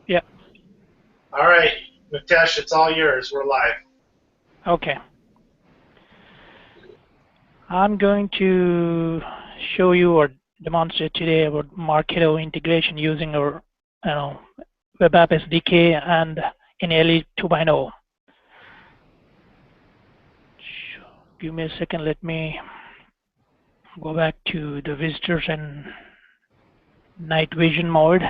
Yeah. All right, Mitesh, it's all yours. We're live. Okay. I'm going to show you or demonstrate today about Marketo integration using our web app SDK and in LE 2.0. Give me a second. Let me go back to the visitors and night vision mode.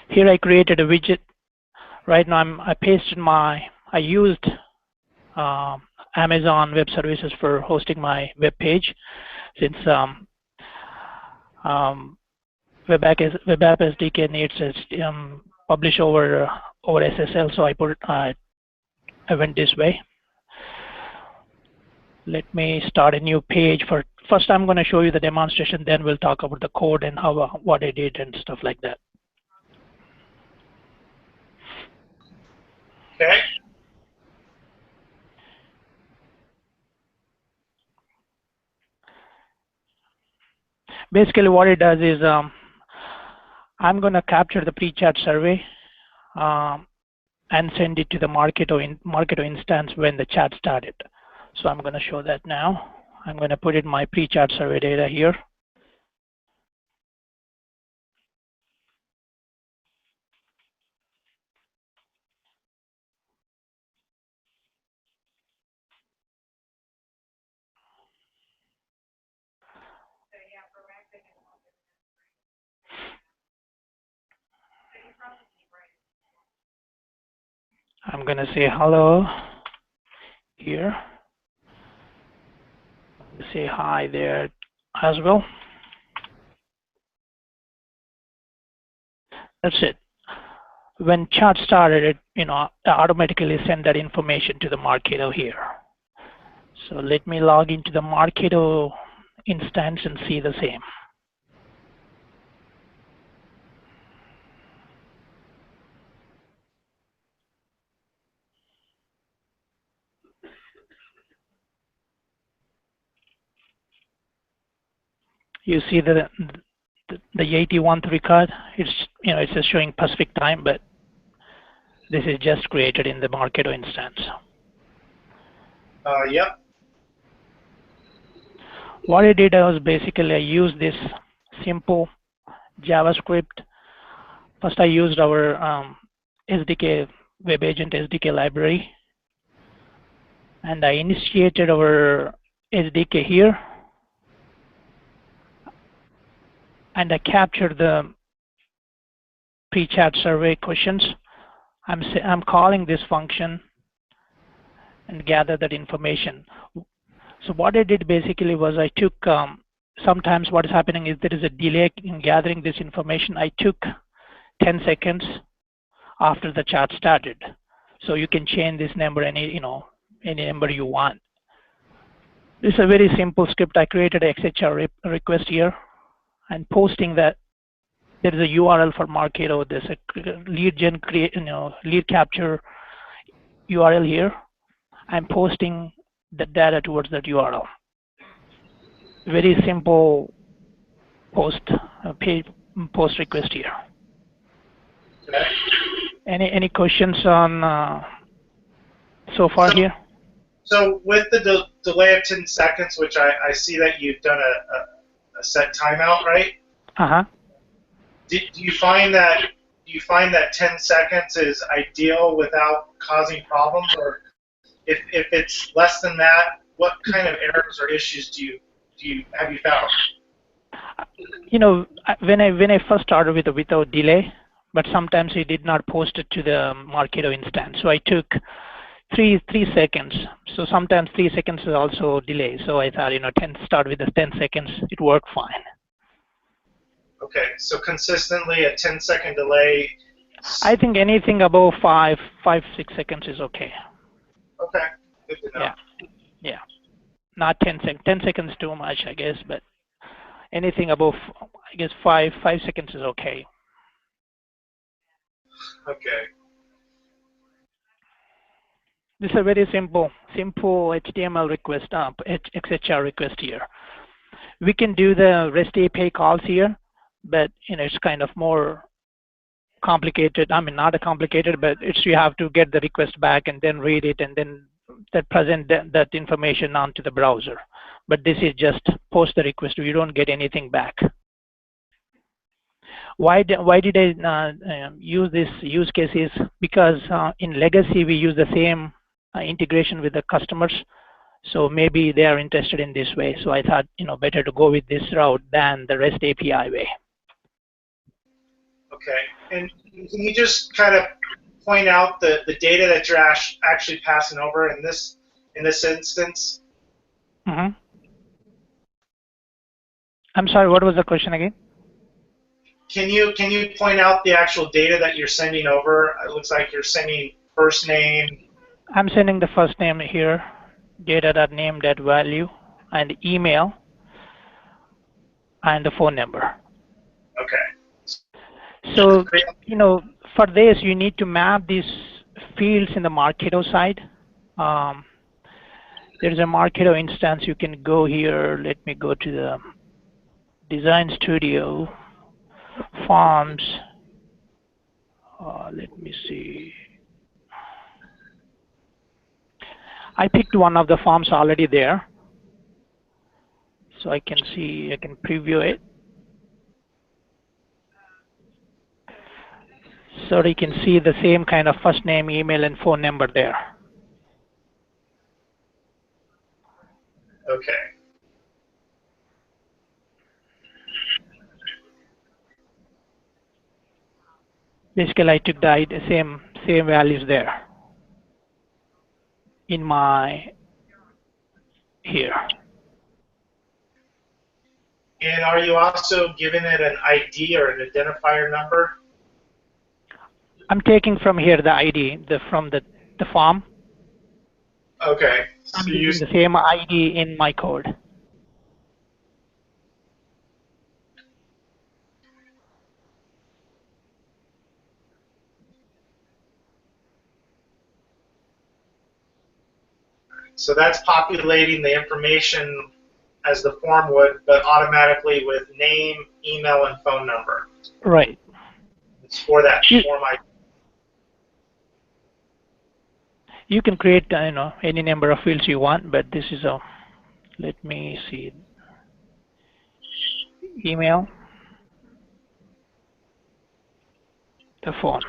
Here I created a widget. Right now I used um, Amazon Web Services for hosting my web page since um, web app SDK needs publish over SSL, so I went this way. Let me start a new page. First, I'm going to show you the demonstration. Then we'll talk about the code and what I did and stuff like that. Okay. Basically, what it does is I'm going to capture the pre-chat survey um, and send it to the Marketo instance when the chat started. So I'm going to show that now. I'm going to put in my pre-chat survey data here. I'm going to say hello here. Say hi there as well. That's it. When chat started, it automatically send that information to the Marketo here. So let me log into the Marketo instance and see the same. You see the 81 record. It's just showing Pacific time, but this is just created in the Marketo instance. Yep. What I did was basically I used this simple JavaScript. First, I used our SDK Web Agent SDK library, and I initiated our SDK here, and I captured the pre-chat survey questions. I'm calling this function and gather that information. So what I did basically was I took, sometimes what is happening is there is a delay in gathering this information. I took 10 seconds after the chat started. So you can change this number any number you want. This is a very simple script. I created an XHR request here and posting that there is a URL for Marketo. There's a lead capture URL here. I'm posting the data towards that URL. Very simple post post request here. Okay. Any questions on so far here? So with the delay of 10 seconds, which I see that you've done a set timeout, right? Uh-huh. Do you find that 10 seconds is ideal without causing problems, or if it's less than that, what kind of errors or issues have you found? When I first started without delay, but sometimes it did not post it to the Marketo instance. So I took three seconds. So sometimes 3 seconds is also delay. So I thought, 10 with the 10 seconds, it worked fine. Okay, so consistently a 10-second delay. I think anything above 6 seconds is okay. Okay, good to know. Yeah. Not 10 seconds. 10 seconds too much, I guess, but anything above, I guess 5 seconds is okay. Okay. This is a very simple HTML request, XHR request here. We can do the REST API calls here, but it's kind of more complicated. I mean, not a complicated, but it's you have to get the request back and then read it and then present that information onto the browser. But this is just post the request. You don't get anything back. Why did I use this use cases? Because in legacy we use the same integration with the customers, so maybe they are interested in this way. So I thought better to go with this route than the REST API way. Okay, and can you just kind of point out the data that you're actually passing over in this instance? Mm-hmm. I'm sorry, what was the question again? Can you point out the actual data that you're sending over? It looks like you're sending first name. I'm sending the first name here, data.name.value, and email, and the phone number. Okay. So, for this, you need to map these fields in the Marketo side. There's a Marketo instance. You can go here. Let me go to the Design Studio, Forms. Let me see. I picked one of the forms already there. So I can see, I can preview it. So you can see the same kind of first name, email, and phone number there. Okay. Basically, I took the same values there in my here. And are you also giving it an ID or an identifier number? I'm taking from here the ID from the form. Okay. I'm using the same ID in my code. So that's populating the information as the form would, but automatically with name, email, and phone number. Right. It's for that form ID. You can create any number of fields you want, but this is a, let me see, email, the phone.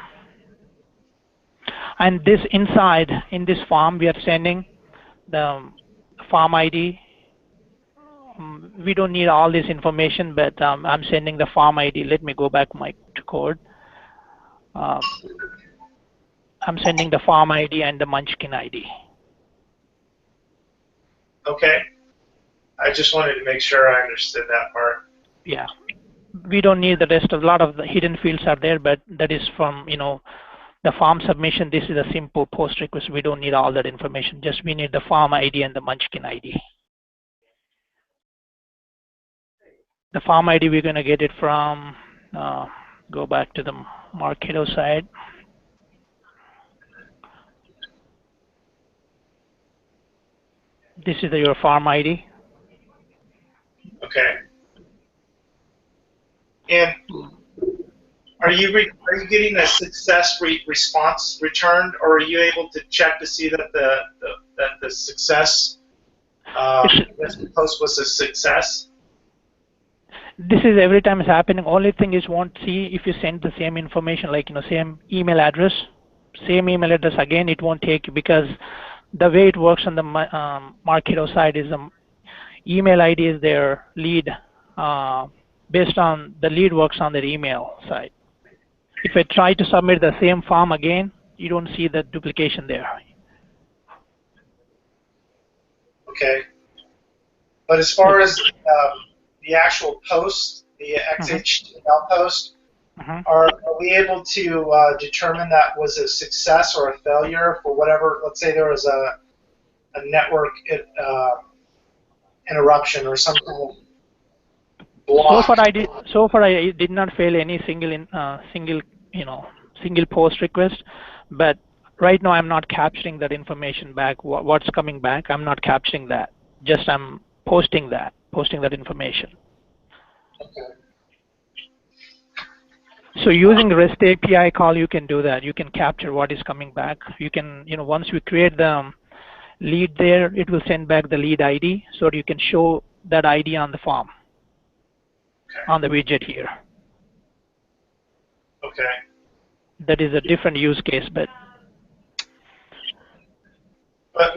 And this inside, in this form, we are sending the form ID. We don't need all this information, but I'm sending the form ID. Let me go back to code. I'm sending the form ID and the Munchkin ID. Okay. I just wanted to make sure I understood that part. Yeah. We don't need the rest. A lot of the hidden fields are there, but that is from, the form submission. This is a simple post request. We don't need all that information. Just we need the form ID and the Munchkin ID. The form ID, we're going to get it from, go back to the Marketo side. This is your form ID. Okay. And are you getting a success response returned, or are you able to check to see that the success post was a success? This is every time it's happening. Only thing is won't see if you send the same information, like same email address again. It won't take you, because the way it works on the Marketo side is the email ID is their lead. Based on the lead works on their email side. If I try to submit the same form again, you don't see the duplication there. Okay. But as far as the actual post, the XHTML post, are we able to determine that was a success or a failure for whatever? Let's say there was a network interruption or some kind of block. So far I did not fail any single post request, but right now I'm not capturing that information back. What's coming back, I'm not capturing that. Just I'm posting that information. Okay. So using REST API call, you can do that. You can capture what is coming back. You can, once we create the lead there, it will send back the lead ID, so you can show that ID on the form, on the widget here. Okay. That is a different use case, but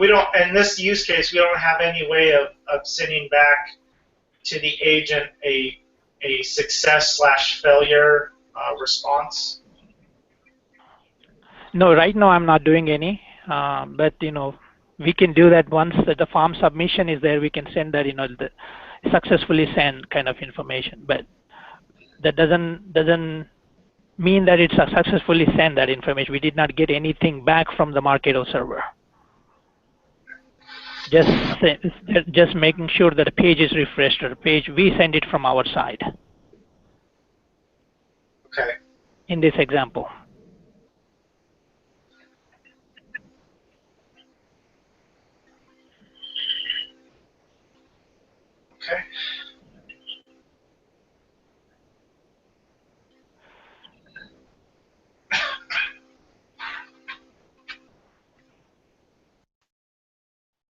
we don't, in this use case, we don't have any way of sending back to the agent a success/failure response. no, right now I'm not doing any, but we can do that once the form submission is there. We can send that, the successfully send kind of information, but that doesn't mean that it's a successfully sent that information. We did not get anything back from the Marketo server. Just making sure that the page is refreshed, or the page we send it from our side. Okay. In this example. Okay.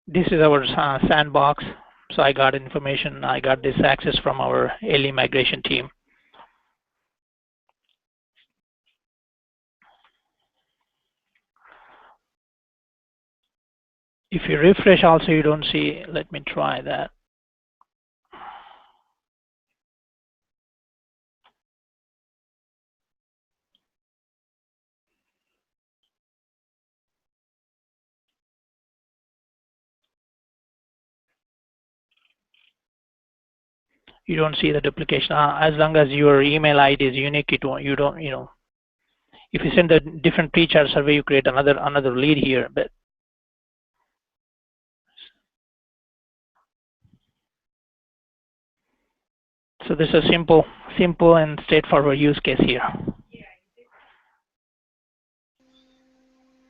This is our sandbox. So I got information. I got this access from our LE migration team. If you refresh also, you don't see. Let me try that. You don't see the duplication. As long as your email ID is unique, you don't. If you send a different pre-charge survey, you create another lead here. But so this is a simple and straightforward use case here.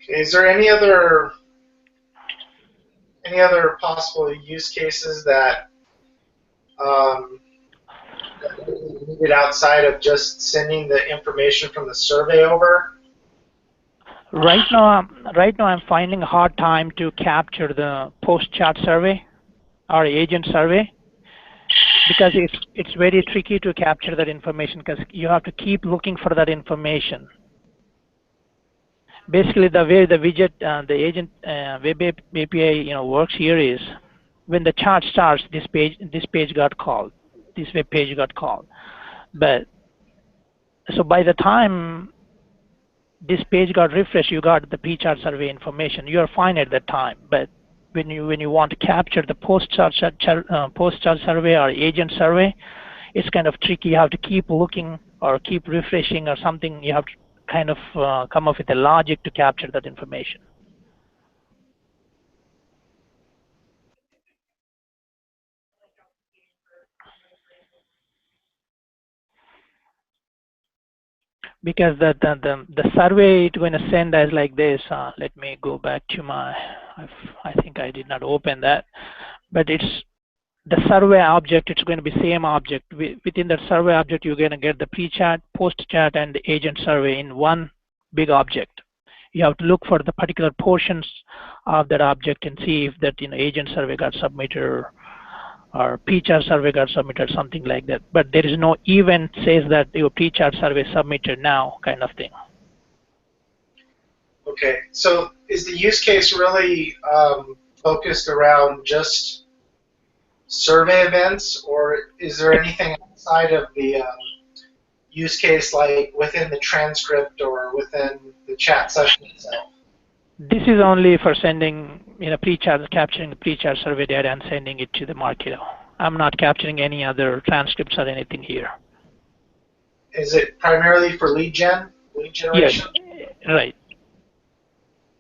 Is there any other possible use cases that needed outside of just sending the information from the survey over? Right now I'm finding a hard time to capture the post-chat survey or agent survey, because it's very tricky to capture that information, because you have to keep looking for that information. Basically, the way the widget, the agent web API, works here is, when the chat starts, this page got called, this web page got called. But so by the time this page got refreshed, you got the pre-chart survey information. You are fine at that time. But when you want to capture the post-chart survey or agent survey, it's kind of tricky. You have to keep looking or keep refreshing or something. You have to kind of come up with a logic to capture that information. Because the survey it's going to send as like this. Let me go back to my. I think I did not open that, but it's the survey object. It's going to be same object. Within that survey object, you're going to get the pre-chat, post-chat, and the agent survey in one big object. You have to look for the particular portions of that object and see if that agent survey got submitted, or pre-chart survey got submitted, something like that. But there is no event says that your pre-chart survey submitted now kind of thing. Okay, so is the use case really focused around just survey events, or is there anything outside of the use case, like within the transcript or within the chat session itself? This is only for sending, pre-chart, capturing the pre-chart survey data and sending it to the Marketo. I'm not capturing any other transcripts or anything here. Is it primarily for lead generation? Yes, right.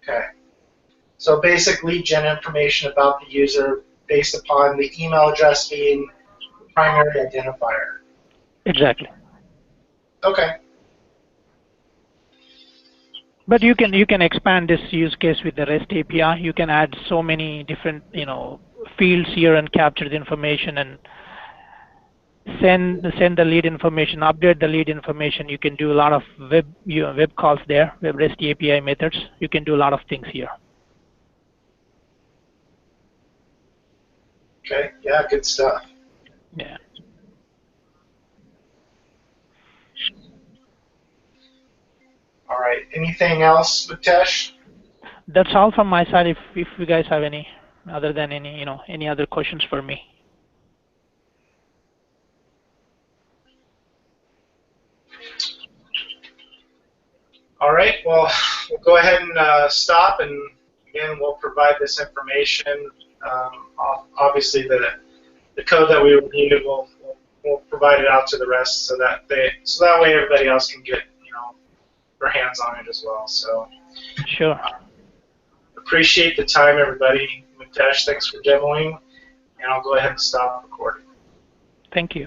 Okay. So basic lead gen information about the user based upon the email address being the primary identifier. Exactly. Okay. But you can expand this use case with the REST API. You can add so many different fields here and capture the information, and send the lead information, update the lead information. You can do a lot of web calls there, web REST API methods. You can do a lot of things here. Okay, yeah, good stuff. Yeah. All right, anything else, Mutesh? That's all from my side. If you guys have any other than any other questions for me. All right, well, we'll go ahead and stop, and again, we'll provide this information. Obviously, the code that we reviewed, we'll provide it out to the rest so that way everybody else can get their hands on it as well. So Sure. appreciate the time, everybody. Mutesh, thanks for demoing, and I'll go ahead and stop recording. Thank you.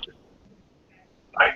Bye.